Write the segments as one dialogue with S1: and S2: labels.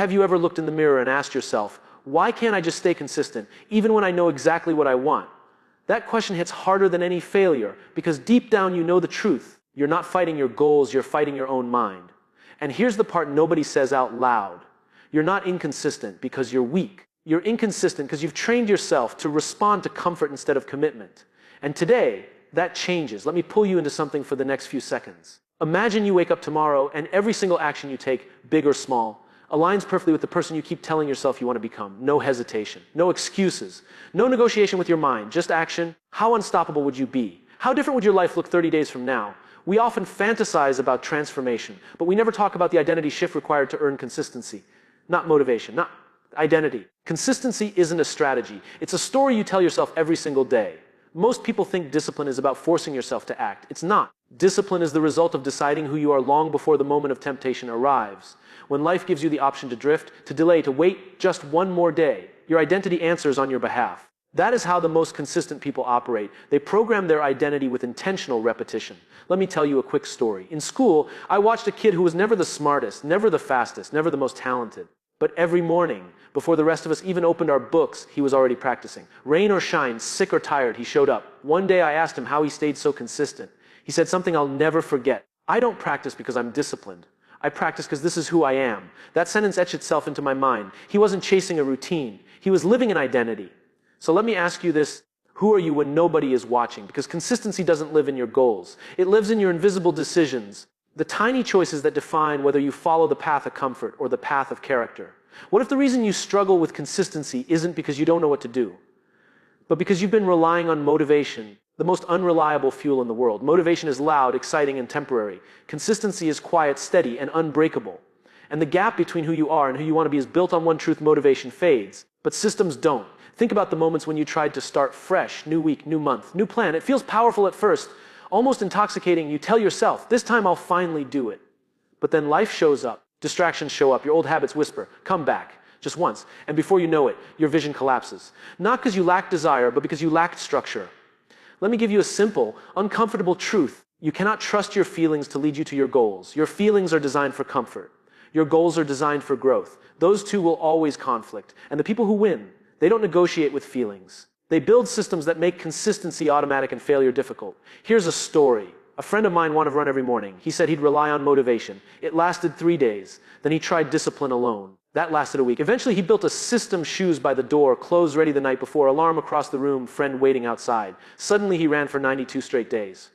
S1: Have you ever looked in the mirror and asked yourself, why can't I just stay consistent, even when I know exactly what I want? That question hits harder than any failure, because deep down you know the truth. You're not fighting your goals, you're fighting your own mind. And here's the part nobody says out loud. You're not inconsistent because you're weak. You're inconsistent because you've trained yourself to respond to comfort instead of commitment. And today, that changes. Let me pull you into something for the next few seconds. Imagine you wake up tomorrow and every single action you take, big or small, aligns perfectly with the person you keep telling yourself you want to become. No hesitation, no excuses, no negotiation with your mind, just action. How unstoppable would you be? How different would your life look 30 days from now? We often fantasize about transformation, but we never talk about the identity shift required to earn consistency. Not motivation, not identity. Consistency isn't a strategy. It's a story you tell yourself every single day. Most people think discipline is about forcing yourself to act. It's not. Discipline is the result of deciding who you are long before the moment of temptation arrives. When life gives you the option to drift, to delay, to wait just one more day, your identity answers on your behalf. That is how the most consistent people operate. They program their identity with intentional repetition. Let me tell you a quick story. In school, I watched a kid who was never the smartest, never the fastest, never the most talented. But every morning, before the rest of us even opened our books, he was already practicing. Rain or shine, sick or tired, he showed up. One day I asked him how he stayed so consistent. He said something I'll never forget. I don't practice because I'm disciplined. I practice because this is who I am. That sentence etched itself into my mind. He wasn't chasing a routine. He was living an identity. So let me ask you this. Who are you when nobody is watching? Because consistency doesn't live in your goals. It lives in your invisible decisions. The tiny choices that define whether you follow the path of comfort or the path of character. What if the reason you struggle with consistency isn't because you don't know what to do, but because you've been relying on motivation, the most unreliable fuel in the world? Motivation is loud, exciting, and temporary. Consistency is quiet, steady, and unbreakable. And the gap between who you are and who you want to be is built on one truth: motivation fades. But systems don't. Think about the moments when you tried to start fresh, new week, new month, new plan. It feels powerful at first, almost intoxicating. You tell yourself, this time I'll finally do it. But then life shows up. Distractions show up. Your old habits whisper, come back, just once. And before you know it, your vision collapses. Not because you lacked desire, but because you lacked structure. Let me give you a simple, uncomfortable truth. You cannot trust your feelings to lead you to your goals. Your feelings are designed for comfort. Your goals are designed for growth. Those two will always conflict. And the people who win, they don't negotiate with feelings. They build systems that make consistency automatic and failure difficult. Here's a story. A friend of mine wanted to run every morning. He said he'd rely on motivation. It lasted 3 days. Then he tried discipline alone. That lasted a week. Eventually he built a system: shoes by the door, clothes ready the night before, alarm across the room, friend waiting outside. Suddenly he ran for 92 straight days.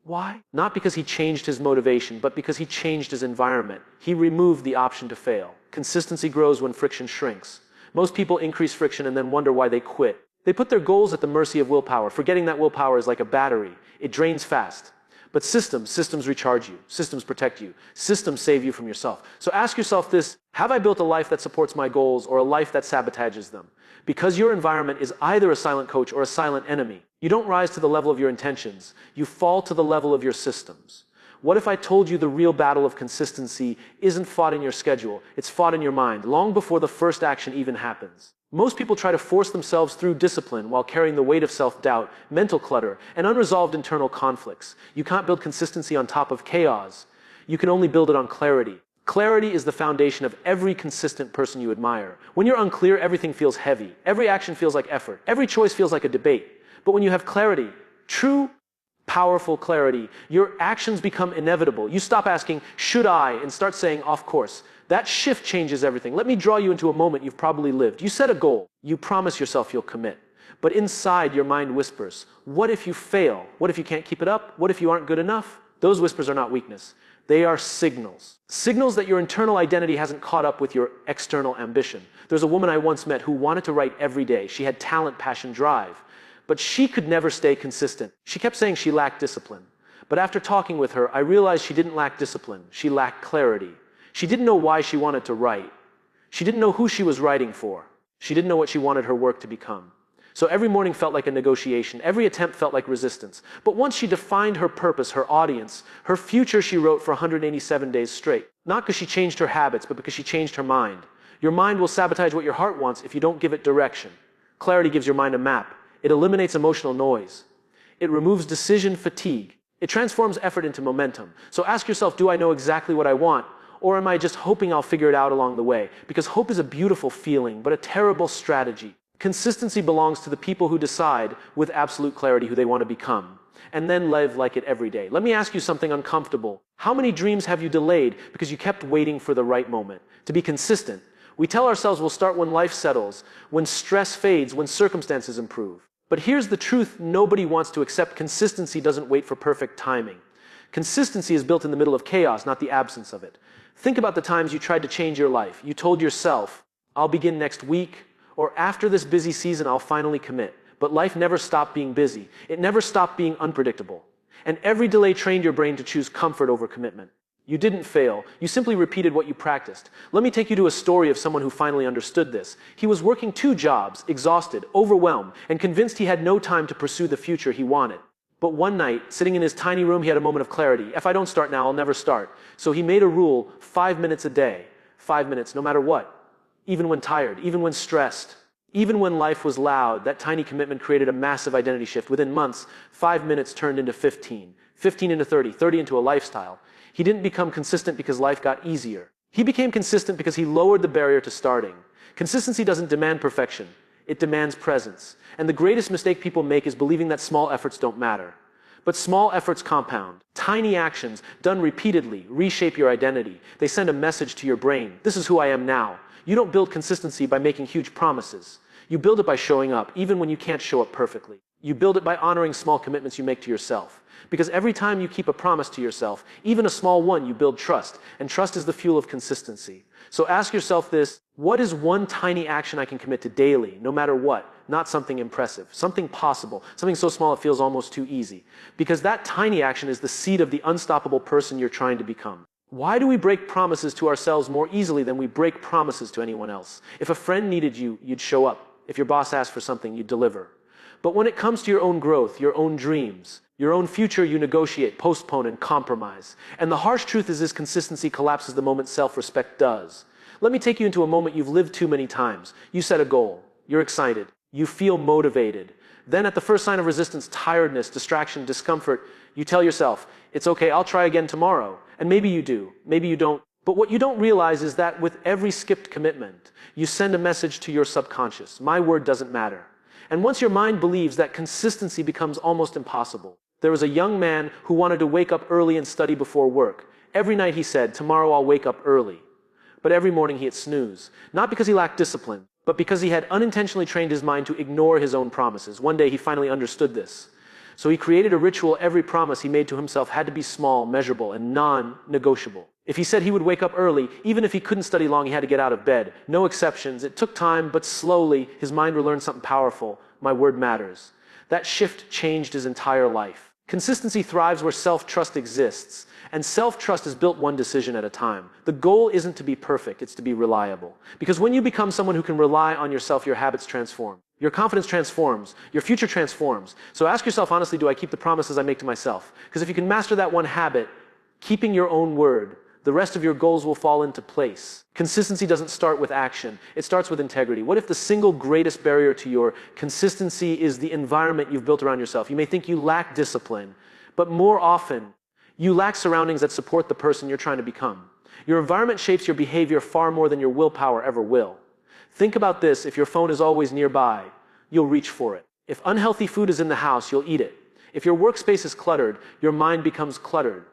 S1: Why? Not because he changed his motivation, but because he changed his environment. He removed the option to fail. Consistency grows when friction shrinks. Most people increase friction and then wonder why they quit. They put their goals at the mercy of willpower, forgetting that willpower is like a battery. It drains fast. But systems recharge you. Systems protect you. Systems save you from yourself. So ask yourself this: have I built a life that supports my goals or a life that sabotages them? Because your environment is either a silent coach or a silent enemy. You don't rise to the level of your intentions. You fall to the level of your systems. What if I told you the real battle of consistency isn't fought in your schedule? It's fought in your mind, long before the first action even happens. Most people try to force themselves through discipline while carrying the weight of self-doubt, mental clutter, and unresolved internal conflicts. You can't build consistency on top of chaos. You can only build it on clarity. Clarity is the foundation of every consistent person you admire. When you're unclear, everything feels heavy. Every action feels like effort. Every choice feels like a debate. But when you have clarity, true, powerful clarity, your actions become inevitable. You stop asking, should I, and start saying, of course. That shift changes everything. Let me draw you into a moment you've probably lived. You set a goal. You promise yourself you'll commit. But inside, your mind whispers, what if you fail? What if you can't keep it up? What if you aren't good enough? Those whispers are not weakness. They are signals. Signals that your internal identity hasn't caught up with your external ambition. There's a woman I once met who wanted to write every day. She had talent, passion, drive. But she could never stay consistent. She kept saying she lacked discipline. But after talking with her, I realized she didn't lack discipline. She lacked clarity. She didn't know why she wanted to write. She didn't know who she was writing for. She didn't know what she wanted her work to become. So every morning felt like a negotiation. Every attempt felt like resistance. But once she defined her purpose, her audience, her future, she wrote for 187 days straight. Not because she changed her habits, but because she changed her mind. Your mind will sabotage what your heart wants if you don't give it direction. Clarity gives your mind a map. It eliminates emotional noise. It removes decision fatigue. It transforms effort into momentum. So ask yourself, do I know exactly what I want? Or am I just hoping I'll figure it out along the way? Because hope is a beautiful feeling, but a terrible strategy. Consistency belongs to the people who decide with absolute clarity who they want to become, and then live like it every day. Let me ask you something uncomfortable. How many dreams have you delayed because you kept waiting for the right moment? To be consistent, we tell ourselves we'll start when life settles, when stress fades, when circumstances improve. But here's the truth nobody wants to accept: consistency doesn't wait for perfect timing. Consistency is built in the middle of chaos, not the absence of it. Think about the times you tried to change your life. You told yourself, I'll begin next week, or after this busy season I'll finally commit. But life never stopped being busy. It never stopped being unpredictable. And every delay trained your brain to choose comfort over commitment. You didn't fail. You simply repeated what you practiced. Let me take you to a story of someone who finally understood this. He was working 2 jobs, exhausted, overwhelmed, and convinced he had no time to pursue the future he wanted. But one night, sitting in his tiny room, he had a moment of clarity. If I don't start now, I'll never start. So he made a rule: 5 minutes a day. 5 minutes, no matter what. Even when tired, even when stressed. Even when life was loud, that tiny commitment created a massive identity shift. Within months, 5 minutes turned into 15. 15 into 30, 30 into a lifestyle. He didn't become consistent because life got easier. He became consistent because he lowered the barrier to starting. Consistency doesn't demand perfection. It demands presence. And the greatest mistake people make is believing that small efforts don't matter. But small efforts compound. Tiny actions, done repeatedly, reshape your identity. They send a message to your brain: this is who I am now. You don't build consistency by making huge promises. You build it by showing up, even when you can't show up perfectly. You build it by honoring small commitments you make to yourself. Because every time you keep a promise to yourself, even a small one, you build trust. And trust is the fuel of consistency. So ask yourself this: what is one tiny action I can commit to daily, no matter what? Not something impressive, something possible, something so small it feels almost too easy. Because that tiny action is the seed of the unstoppable person you're trying to become. Why do we break promises to ourselves more easily than we break promises to anyone else? If a friend needed you, you'd show up. If your boss asked for something, you'd deliver. But when it comes to your own growth, your own dreams, your own future, you negotiate, postpone, and compromise. And the harsh truth is this: consistency collapses the moment self-respect does. Let me take you into a moment you've lived too many times. You set a goal. You're excited. You feel motivated. Then at the first sign of resistance, tiredness, distraction, discomfort, you tell yourself, it's okay, I'll try again tomorrow. And maybe you do, maybe you don't. But what you don't realize is that with every skipped commitment, you send a message to your subconscious: my word doesn't matter. And once your mind believes that, consistency becomes almost impossible. There was a young man who wanted to wake up early and study before work. Every night he said, tomorrow I'll wake up early. But every morning he hit snooze. Not because he lacked discipline, but because he had unintentionally trained his mind to ignore his own promises. One day he finally understood this. So he created a ritual. Every promise he made to himself had to be small, measurable, and non-negotiable. If he said he would wake up early, even if he couldn't study long, he had to get out of bed. No exceptions. It took time, but slowly his mind relearned something powerful: my word matters. That shift changed his entire life. Consistency thrives where self-trust exists, and self-trust is built one decision at a time. The goal isn't to be perfect, it's to be reliable. Because when you become someone who can rely on yourself, your habits transform. Your confidence transforms. Your future transforms. So ask yourself honestly, do I keep the promises I make to myself? Because if you can master that one habit, keeping your own word, the rest of your goals will fall into place. Consistency doesn't start with action. It starts with integrity. What if the single greatest barrier to your consistency is the environment you've built around yourself? You may think you lack discipline, but more often, you lack surroundings that support the person you're trying to become. Your environment shapes your behavior far more than your willpower ever will. Think about this: if your phone is always nearby, you'll reach for it. If unhealthy food is in the house, you'll eat it. If your workspace is cluttered, your mind becomes cluttered.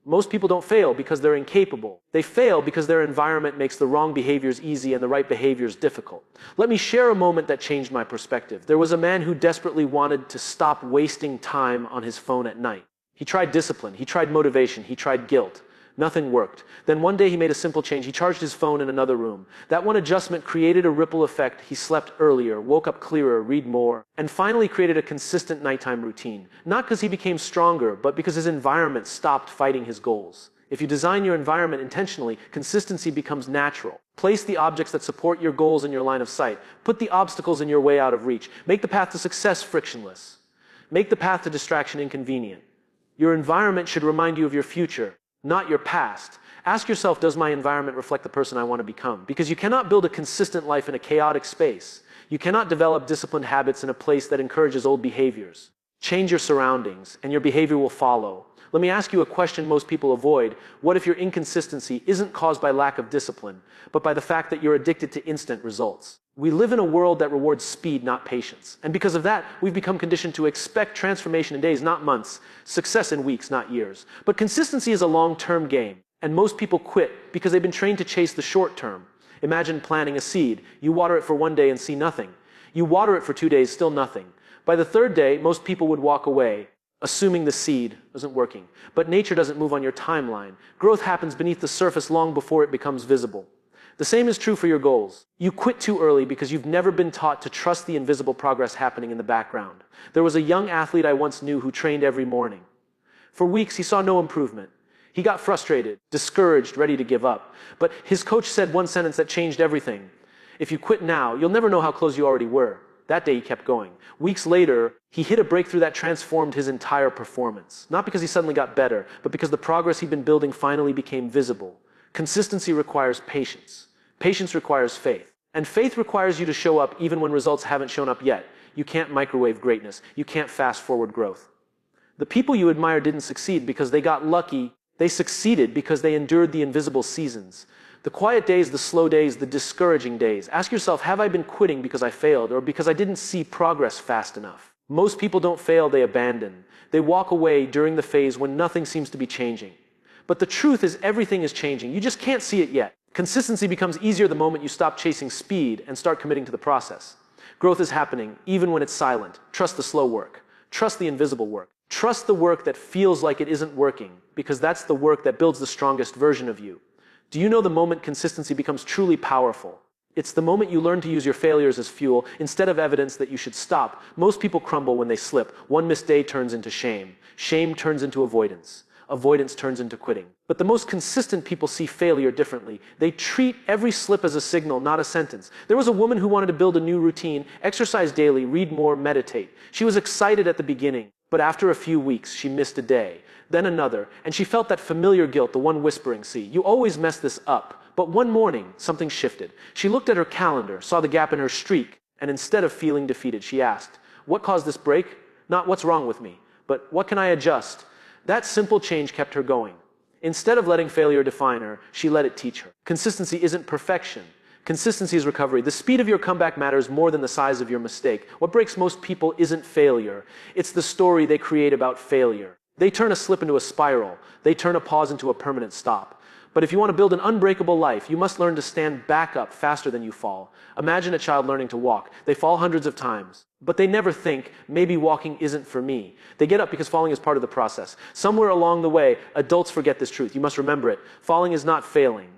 S1: Most people don't fail because they're incapable. They fail because their environment makes the wrong behaviors easy and the right behaviors difficult. Let me share a moment that changed my perspective. There was a man who desperately wanted to stop wasting time on his phone at night. He tried discipline, he tried motivation, he tried guilt. Nothing worked. Then one day he made a simple change. He charged his phone in another room. That one adjustment created a ripple effect. He slept earlier, woke up clearer, read more, and finally created a consistent nighttime routine. Not because he became stronger, but because his environment stopped fighting his goals. If you design your environment intentionally, consistency becomes natural. Place the objects that support your goals in your line of sight. Put the obstacles in your way out of reach. Make the path to success frictionless. Make the path to distraction inconvenient. Your environment should remind you of your future, not your past. Ask yourself, does my environment reflect the person I want to become? Because you cannot build a consistent life in a chaotic space. You cannot develop disciplined habits in a place that encourages old behaviors. Change your surroundings, and your behavior will follow. Let me ask you a question most people avoid. What if your inconsistency isn't caused by lack of discipline, but by the fact that you're addicted to instant results? We live in a world that rewards speed, not patience. And because of that, we've become conditioned to expect transformation in days, not months, success in weeks, not years. But consistency is a long-term game, and most people quit because they've been trained to chase the short term. Imagine planting a seed. You water it for 1 day and see nothing. You water it for 2 days, still nothing. By the 3rd day, most people would walk away, assuming the seed isn't working. But nature doesn't move on your timeline. Growth happens beneath the surface long before it becomes visible. The same is true for your goals. You quit too early because you've never been taught to trust the invisible progress happening in the background. There was a young athlete I once knew who trained every morning. For weeks, he saw no improvement. He got frustrated, discouraged, ready to give up. But his coach said one sentence that changed everything. If you quit now, you'll never know how close you already were. That day he kept going. Weeks later, he hit a breakthrough that transformed his entire performance. Not because he suddenly got better, but because the progress he'd been building finally became visible. Consistency requires patience. Patience requires faith. And faith requires you to show up even when results haven't shown up yet. You can't microwave greatness. You can't fast forward growth. The people you admire didn't succeed because they got lucky. They succeeded because they endured the invisible seasons. The quiet days, the slow days, the discouraging days. Ask yourself, have I been quitting because I failed or because I didn't see progress fast enough? Most people don't fail, they abandon. They walk away during the phase when nothing seems to be changing. But the truth is everything is changing. You just can't see it yet. Consistency becomes easier the moment you stop chasing speed and start committing to the process. Growth is happening even when it's silent. Trust the slow work. Trust the invisible work. Trust the work that feels like it isn't working, because that's the work that builds the strongest version of you. Do you know the moment consistency becomes truly powerful? It's the moment you learn to use your failures as fuel instead of evidence that you should stop. Most people crumble when they slip. One missed day turns into shame. Shame turns into avoidance. Avoidance turns into quitting. But the most consistent people see failure differently. They treat every slip as a signal, not a sentence. There was a woman who wanted to build a new routine, exercise daily, read more, meditate. She was excited at the beginning, but after a few weeks, she missed a day. Then another, and she felt that familiar guilt, the one whispering, see, you always mess this up. But one morning, something shifted. She looked at her calendar, saw the gap in her streak, and instead of feeling defeated, she asked, what caused this break? Not what's wrong with me, but what can I adjust? That simple change kept her going. Instead of letting failure define her, she let it teach her. Consistency isn't perfection. Consistency is recovery. The speed of your comeback matters more than the size of your mistake. What breaks most people isn't failure. It's the story they create about failure. They turn a slip into a spiral. They turn a pause into a permanent stop. But if you want to build an unbreakable life, you must learn to stand back up faster than you fall. Imagine a child learning to walk. They fall hundreds of times, but they never think, maybe walking isn't for me. They get up because falling is part of the process. Somewhere along the way, adults forget this truth. You must remember it. Falling is not failing,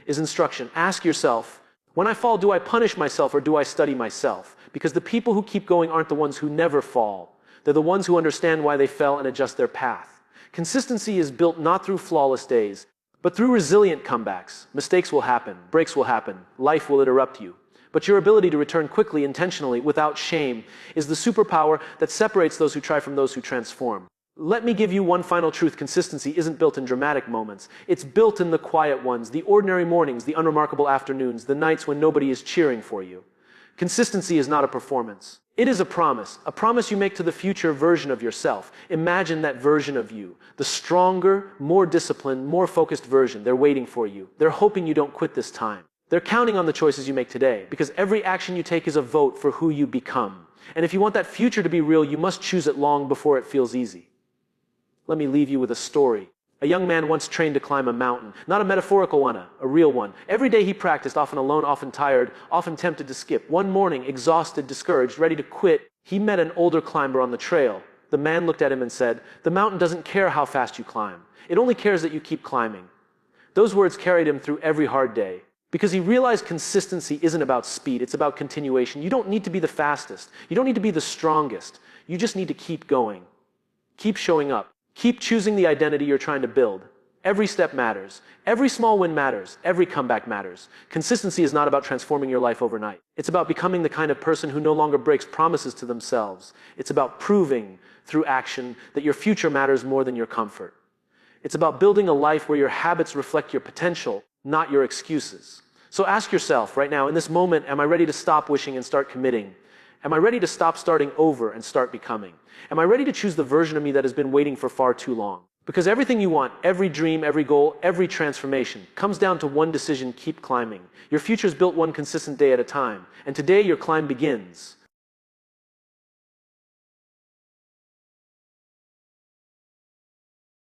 S1: is instruction. Ask yourself, when I fall, do I punish myself or do I study myself? Because the people who keep going aren't the ones who never fall. They're the ones who understand why they fell and adjust their path. Consistency is built not through flawless days, but through resilient comebacks. Mistakes will happen, breaks will happen, life will interrupt you. But your ability to return quickly, intentionally, without shame, is the superpower that separates those who try from those who transform. Let me give you one final truth. Consistency isn't built in dramatic moments. It's built in the quiet ones, the ordinary mornings, the unremarkable afternoons, the nights when nobody is cheering for you. Consistency is not a performance. It is a promise you make to the future version of yourself. Imagine that version of you, the stronger, more disciplined, more focused version. They're waiting for you. They're hoping you don't quit this time. They're counting on the choices you make today, because every action you take is a vote for who you become. And if you want that future to be real, you must choose it long before it feels easy. Let me leave you with a story. A young man once trained to climb a mountain, not a metaphorical one, a real one. Every day he practiced, often alone, often tired, often tempted to skip. One morning, exhausted, discouraged, ready to quit, he met an older climber on the trail. The man looked at him and said, "The mountain doesn't care how fast you climb. It only cares that you keep climbing." Those words carried him through every hard day, because he realized consistency isn't about speed, it's about continuation. You don't need to be the fastest. You don't need to be the strongest. You just need to keep going. Keep showing up. Keep choosing the identity you're trying to build. Every step matters. Every small win matters. Every comeback matters. Consistency is not about transforming your life overnight. It's about becoming the kind of person who no longer breaks promises to themselves. It's about proving through action that your future matters more than your comfort. It's about building a life where your habits reflect your potential, not your excuses. So ask yourself right now, in this moment, am I ready to stop wishing and start committing? Am I ready to stop starting over and start becoming? Am I ready to choose the version of me that has been waiting for far too long? Because everything you want, every dream, every goal, every transformation, comes down to one decision: keep climbing. Your future's built one consistent day at a time, and today your climb begins.